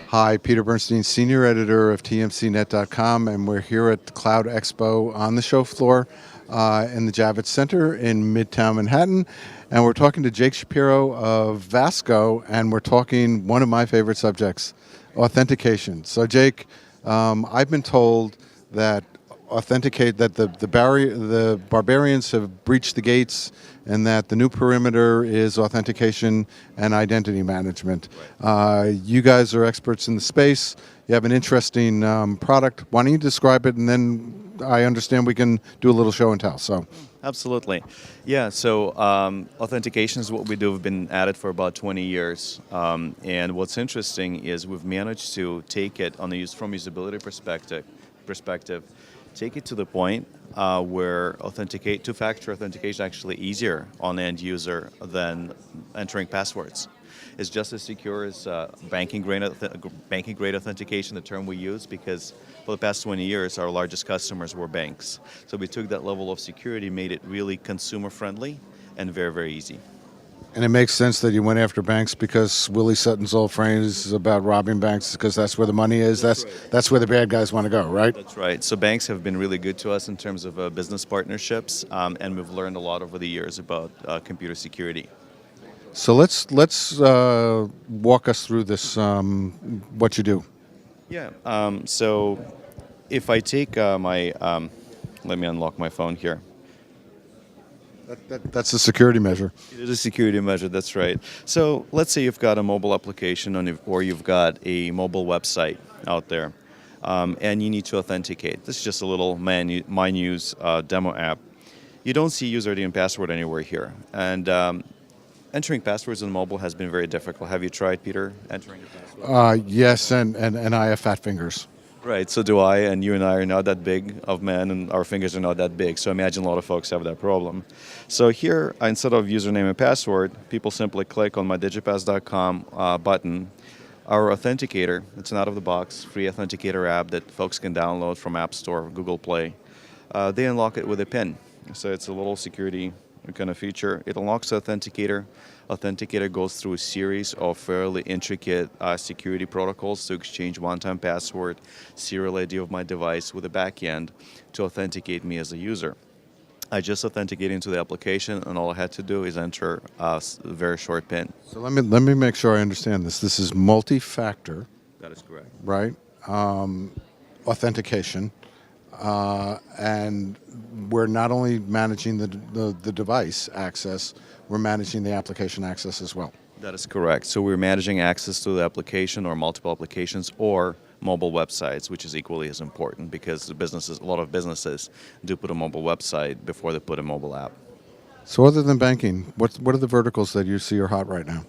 Hi, Peter Bernstein, Senior Editor of TMCnet.com, and we're here at the Cloud Expo on the show floor in the Javits Center in Midtown Manhattan. And we're talking to Jake Shapiro of Vasco, and we're talking one of my favorite subjects, authentication. So Jake, I've been told that the barbarians have breached the gates, and that the new perimeter is authentication and identity management. You guys are experts in the space. You have an interesting product. Why don't you describe it, and then I understand we can do a little show and tell. So, absolutely, yeah. So authentication is what we do. We've been at it for about 20 years, and what's interesting is we've managed to take it on from usability perspective, take it to the point where two-factor authentication is actually easier on the end user than entering passwords. It's just as secure as banking-grade authentication, the term we use, because for the past 20 years, our largest customers were banks. So we took that level of security, made it really consumer-friendly and very, very easy. And it makes sense that you went after banks because Willie Sutton's old phrase is about robbing banks because that's where the money is. That's where the bad guys want to go, right? That's right. So banks have been really good to us in terms of business partnerships, and we've learned a lot over the years about computer security. So let's walk us through this. What you do? Yeah. So if I take let me unlock my phone here. That's a security measure. It is a security measure, that's right. So let's say you've got a mobile application or you've got a mobile website out there, and you need to authenticate. This is just a little MyNews demo app. You don't see user ID and password anywhere here. And entering passwords on mobile has been very difficult. Have you tried, Peter, entering your password? Yes, and I have fat fingers. Right, so do I, and you and I are not that big of men, and our fingers are not that big, so I imagine a lot of folks have that problem. So here, instead of username and password, people simply click on my digipass.com button. Our Authenticator, it's an out-of-the-box free Authenticator app that folks can download from App Store or Google Play. They unlock it with a PIN, so it's a little security kind of feature. It unlocks the Authenticator. Authenticator goes through a series of fairly intricate security protocols to exchange one-time password, serial ID of my device with a backend to authenticate me as a user. I just authenticated into the application, and all I had to do is enter a very short PIN. So let me make sure I understand this. This is multi-factor. That is correct. Right? Authentication. And we're not only managing the device access, we're managing the application access as well. That is correct. So we're managing access to the application or multiple applications or mobile websites, which is equally as important because a lot of businesses do put a mobile website before they put a mobile app. So other than banking, what are the verticals that you see are hot right now?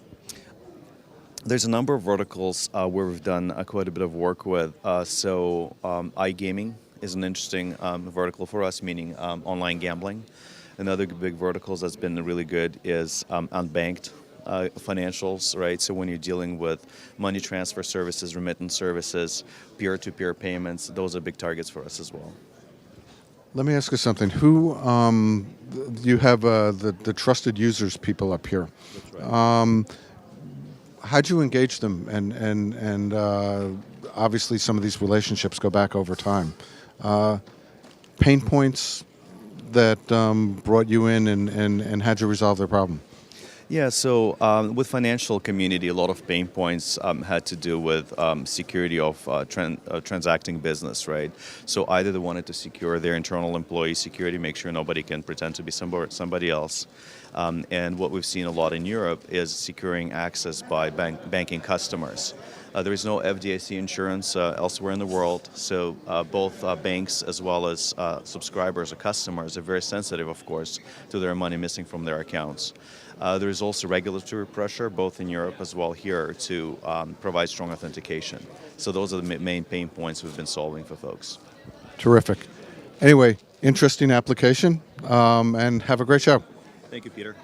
There's a number of verticals where we've done quite a bit of work with. iGaming is an interesting vertical for us, meaning online gambling. Another big vertical that's been really good is unbanked financials, right? So when you're dealing with money transfer services, remittance services, peer-to-peer payments, those are big targets for us as well. Let me ask you something. Who you have the trusted users people up here? That's right. How'd you engage them? And obviously some of these relationships go back over time. Pain points that brought you in and how'd you resolve their problem? Yeah, so with financial community, a lot of pain points had to do with security of transacting business, right? So either they wanted to secure their internal employee security, make sure nobody can pretend to be somebody else. And what we've seen a lot in Europe is securing access by banking customers. There is no FDIC insurance elsewhere in the world, so both banks as well as subscribers or customers are very sensitive, of course, to their money missing from their accounts. There is also regulatory pressure, both in Europe as well here, to provide strong authentication. So those are the main pain points we've been solving for folks. Terrific. Anyway, interesting application, and have a great show. Thank you, Peter.